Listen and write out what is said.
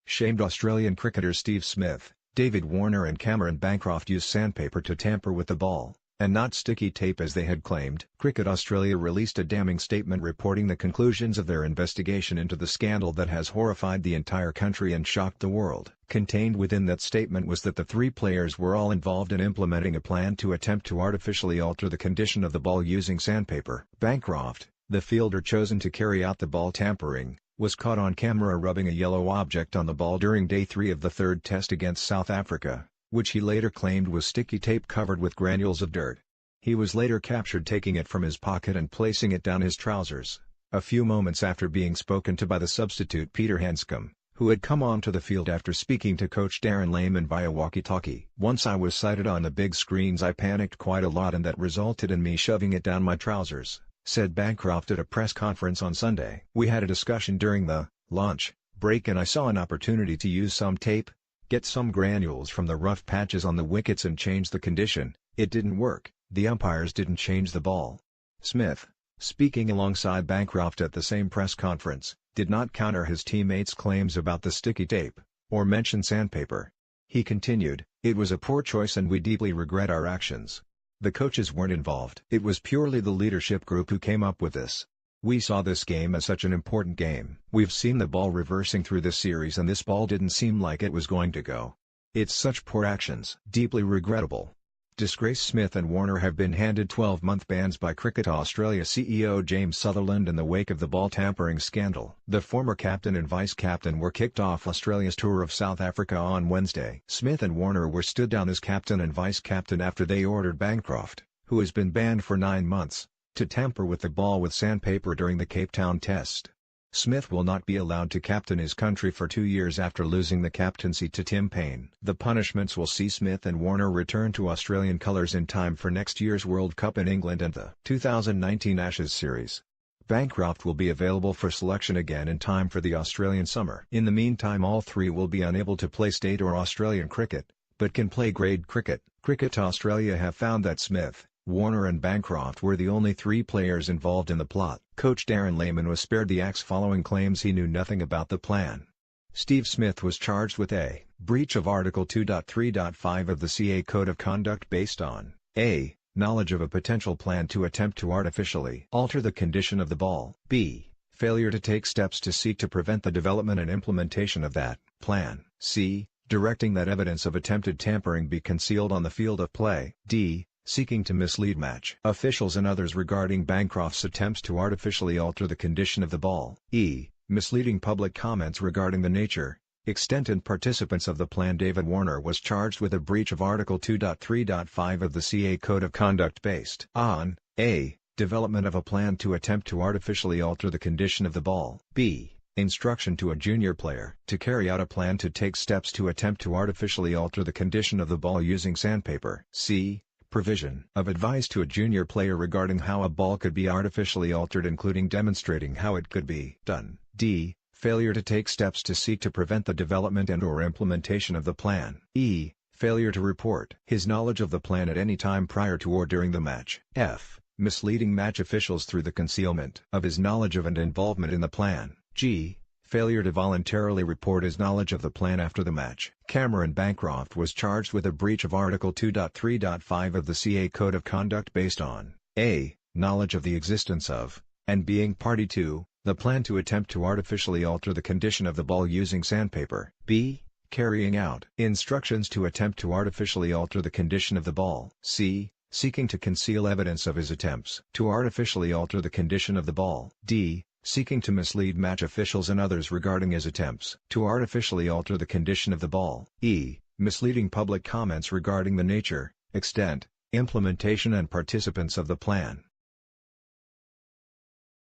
shamed Australian cricketers Steve Smith, David Warner and Cameron Bancroft used sandpaper to tamper with the ball, and not sticky tape as they had claimed. Cricket Australia released a damning statement reporting the conclusions of their investigation into the scandal that has horrified the entire country and shocked the world. Contained within that statement was that the three players were all involved in implementing a plan to attempt to artificially alter the condition of the ball using sandpaper. Bancroft, the fielder chosen to carry out the ball tampering, was caught on camera rubbing a yellow object on the ball during Day 3 of the third Test against South Africa, which he later claimed was sticky tape covered with granules of dirt. He was later captured taking it from his pocket and placing it down his trousers, a few moments after being spoken to by the substitute Peter Handscomb, who had come onto the field after speaking to coach Darren Lehmann via walkie-talkie. "Once I was sighted on the big screens I panicked quite a lot and that resulted in me shoving it down my trousers," said Bancroft at a press conference on Sunday. "We had a discussion during the lunch break and I saw an opportunity to use some tape, get some granules from the rough patches on the wickets and change the condition. It didn't work. The umpires didn't change the ball." Smith, speaking alongside Bancroft at the same press conference, did not counter his teammates' claims about the sticky tape, or mention sandpaper. He continued, "It was a poor choice and we deeply regret our actions. The coaches weren't involved. It was purely the leadership group who came up with this. We saw this game as such an important game. We've seen the ball reversing through this series and this ball didn't seem like it was going to go. It's such poor actions. Deeply regrettable." Disgrace. Smith and Warner have been handed 12-month bans by Cricket Australia CEO James Sutherland in the wake of the ball tampering scandal. The former captain and vice-captain were kicked off Australia's tour of South Africa on Wednesday. Smith and Warner were stood down as captain and vice-captain after they ordered Bancroft, who has been banned for 9 months, to tamper with the ball with sandpaper during the Cape Town Test. Smith will not be allowed to captain his country for 2 years after losing the captaincy to Tim Paine. The punishments will see Smith and Warner return to Australian colours in time for next year's World Cup in England and the 2019 Ashes series. Bancroft will be available for selection again in time for the Australian summer. In the meantime, all three will be unable to play state or Australian cricket, but can play grade cricket. Cricket Australia have found that Smith, Warner and Bancroft were the only three players involved in the plot. Coach Darren Lehmann was spared the axe following claims he knew nothing about the plan. Steve Smith was charged with a breach of Article 2.3.5 of the CA Code of Conduct based on a knowledge of a potential plan to attempt to artificially alter the condition of the ball, b failure to take steps to seek to prevent the development and implementation of that plan, c directing that evidence of attempted tampering be concealed on the field of play, d seeking to mislead match officials and others regarding Bancroft's attempts to artificially alter the condition of the ball, e misleading public comments regarding the nature, extent and participants of the plan. David Warner was charged with a breach of Article 2.3.5 of the CA Code of Conduct based on a development of a plan to attempt to artificially alter the condition of the ball, b instruction to a junior player to carry out a plan to take steps to attempt to artificially alter the condition of the ball using sandpaper, c provision of advice to a junior player regarding how a ball could be artificially altered including demonstrating how it could be done, d failure to take steps to seek to prevent the development and/or implementation of the plan, e failure to report his knowledge of the plan at any time prior to or during the match, f misleading match officials through the concealment of his knowledge of and involvement in the plan, g failure to voluntarily report his knowledge of the plan after the match. Cameron Bancroft was charged with a breach of Article 2.3.5 of the CA Code of Conduct based on a knowledge of the existence of, and being party to, the plan to attempt to artificially alter the condition of the ball using sandpaper, b carrying out instructions to attempt to artificially alter the condition of the ball, c seeking to conceal evidence of his attempts to artificially alter the condition of the ball, d seeking to mislead match officials and others regarding his attempts to artificially alter the condition of the ball, e misleading public comments regarding the nature, extent, implementation and participants of the plan.